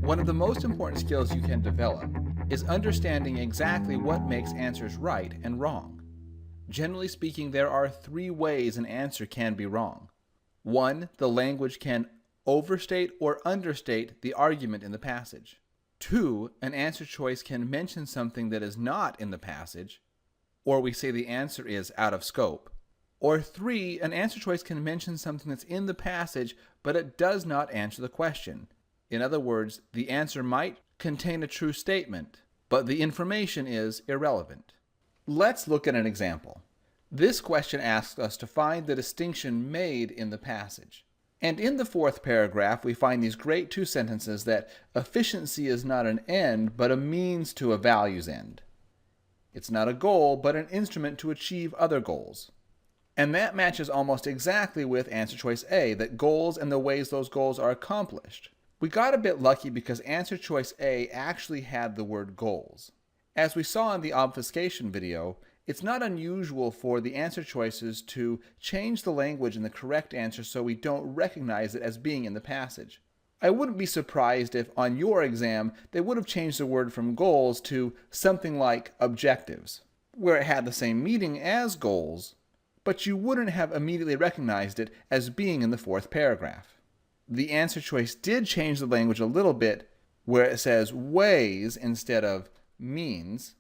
One of the most important skills you can develop is understanding exactly what makes answers right and wrong. Generally speaking, there are three ways an answer can be wrong. One, the language can overstate or understate the argument in the passage. Two, an answer choice can mention something that is not in the passage, or we say the answer is out of scope. Or three, an answer choice can mention something that's in the passage, but it does not answer the question. In other words, the answer might contain a true statement, but the information is irrelevant. Let's look at an example. This question asks us to find the distinction made in the passage. And in the fourth paragraph, we find these great two sentences that efficiency is not an end, but a means to a value's end. It's not a goal, but an instrument to achieve other goals. And that matches almost exactly with answer choice A, that goals and the ways those goals are accomplished. We got a bit lucky because answer choice A actually had the word goals. As we saw in the obfuscation video, it's not unusual for the answer choices to change the language in the correct answer so we don't recognize it as being in the passage. I wouldn't be surprised if on your exam they would have changed the word from goals to something like objectives, where it had the same meaning as goals, but you wouldn't have immediately recognized it as being in the fourth paragraph. The answer choice did change the language a little bit, where it says ways instead of means,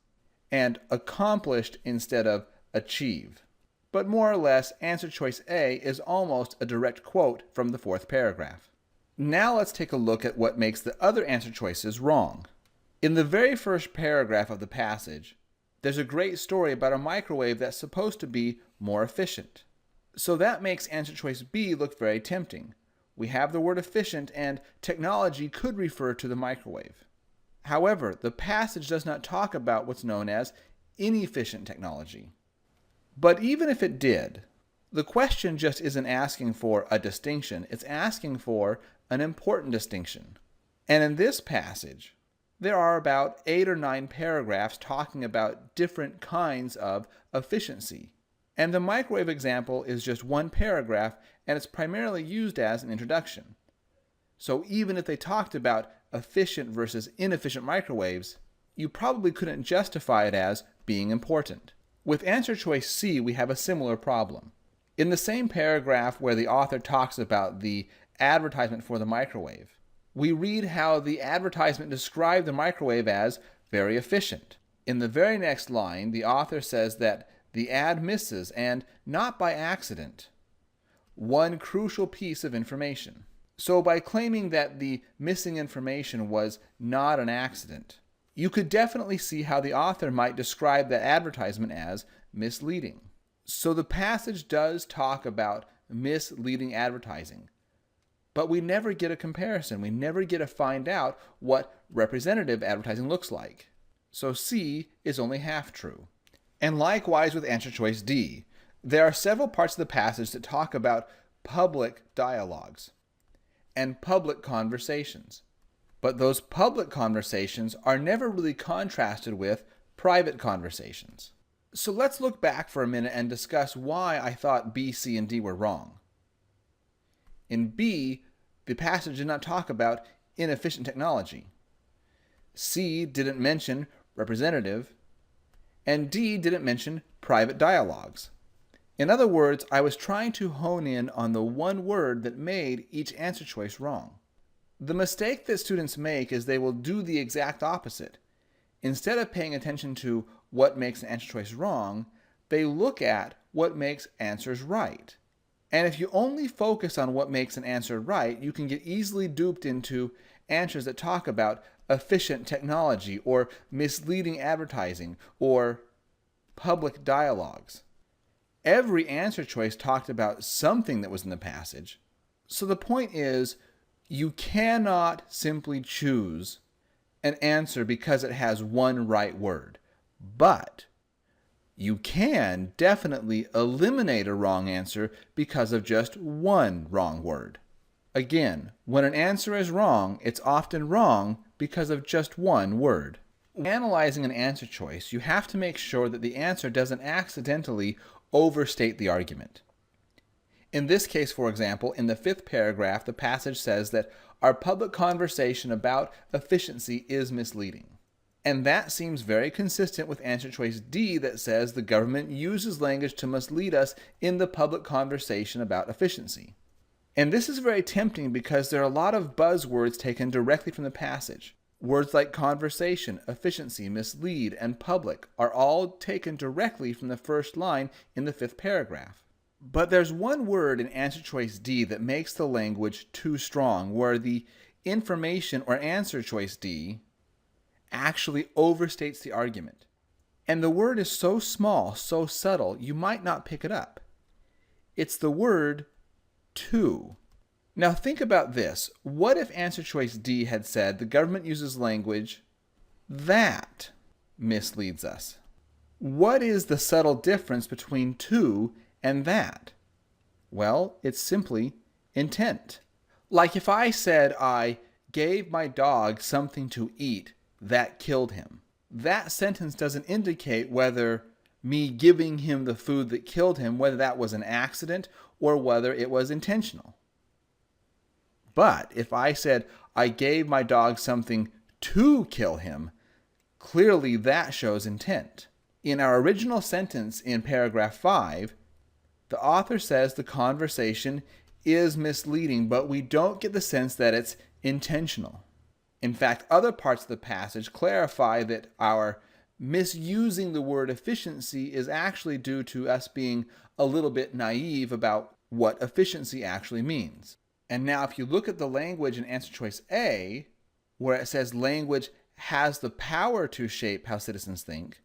and accomplished instead of achieve. But more or less, answer choice A is almost a direct quote from the fourth paragraph. Now let's take a look at what makes the other answer choices wrong. In the very first paragraph of the passage, there's a great story about a microwave that's supposed to be more efficient. So that makes answer choice B look very tempting. We have the word efficient, and technology could refer to the microwave. However, the passage does not talk about what's known as inefficient technology. But even if it did, the question just isn't asking for a distinction, it's asking for an important distinction. And in this passage, there are about 8 or 9 paragraphs talking about different kinds of efficiency. And the microwave example is just one paragraph, and it's primarily used as an introduction. So even if they talked about efficient versus inefficient microwaves, you probably couldn't justify it as being important. With answer choice C, we have a similar problem. In the same paragraph where the author talks about the advertisement for the microwave, we read how the advertisement described the microwave as very efficient. In the very next line, the author says that the ad misses, and not by accident, one crucial piece of information. So by claiming that the missing information was not an accident, you could definitely see how the author might describe that advertisement as misleading. So the passage does talk about misleading advertising, but we never get a comparison. We never get to find out what representative advertising looks like. So C is only half true. And likewise with answer choice D, there are several parts of the passage that talk about public dialogues and public conversations. But those public conversations are never really contrasted with private conversations. So let's look back for a minute and discuss why I thought B, C, and D were wrong. In B, the passage did not talk about inefficient technology. C didn't mention representative, and D didn't mention private dialogues. In other words, I was trying to hone in on the one word that made each answer choice wrong. The mistake that students make is they will do the exact opposite. Instead of paying attention to what makes an answer choice wrong, they look at what makes answers right. And if you only focus on what makes an answer right, you can get easily duped into answers that talk about efficient technology or misleading advertising or public dialogues. Every answer choice talked about something that was in the passage. So the point is, you cannot simply choose an answer because it has one right word. But you can definitely eliminate a wrong answer because of just one wrong word. Again, when an answer is wrong, it's often wrong because of just one word. When analyzing an answer choice, you have to make sure that the answer doesn't accidentally overstate the argument. In this case, for example, in the 5th paragraph, the passage says that our public conversation about efficiency is misleading. And that seems very consistent with answer choice D that says the government uses language to mislead us in the public conversation about efficiency. And this is very tempting because there are a lot of buzzwords taken directly from the passage. Words like conversation, efficiency, mislead, and public are all taken directly from the first line in the 5th paragraph. But there's one word in answer choice D that makes the language too strong, where the information or answer choice D actually overstates the argument. And the word is so small, so subtle, you might not pick it up. It's the word to. Now think about this. What if answer choice D had said the government uses language that misleads us? What is the subtle difference between to and that? Well, it's simply intent. Like if I said I gave my dog something to eat that killed him. That sentence doesn't indicate whether me giving him the food that killed him, whether that was an accident or whether it was intentional. But if I said I gave my dog something to kill him, clearly that shows intent. In our original sentence in paragraph 5, the author says the conversation is misleading, but we don't get the sense that it's intentional. In fact, other parts of the passage clarify that our misusing the word efficiency is actually due to us being a little bit naive about what efficiency actually means. And now if you look at the language in answer choice A, where it says language has the power to shape how citizens think,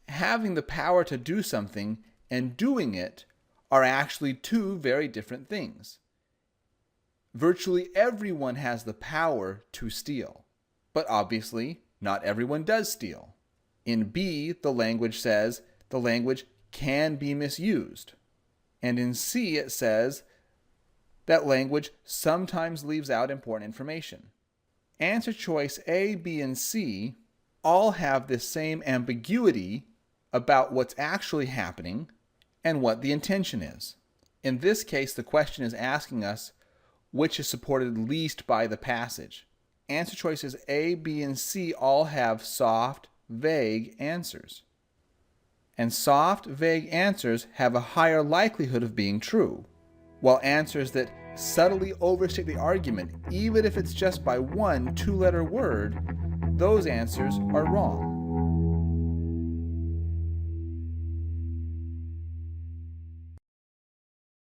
having the power to do something and doing it are actually two very different things. Virtually everyone has the power to steal. But obviously, not everyone does steal. In B, the language says the language can be misused. And in C, it says that language sometimes leaves out important information. Answer choice A, B, and C all have this same ambiguity about what's actually happening and what the intention is. In this case, the question is asking us which is supported least by the passage. Answer choices A, B, and C all have soft, vague answers. And soft, vague answers have a higher likelihood of being true, while answers that subtly overstate the argument, even if it's just by one two-letter word, those answers are wrong.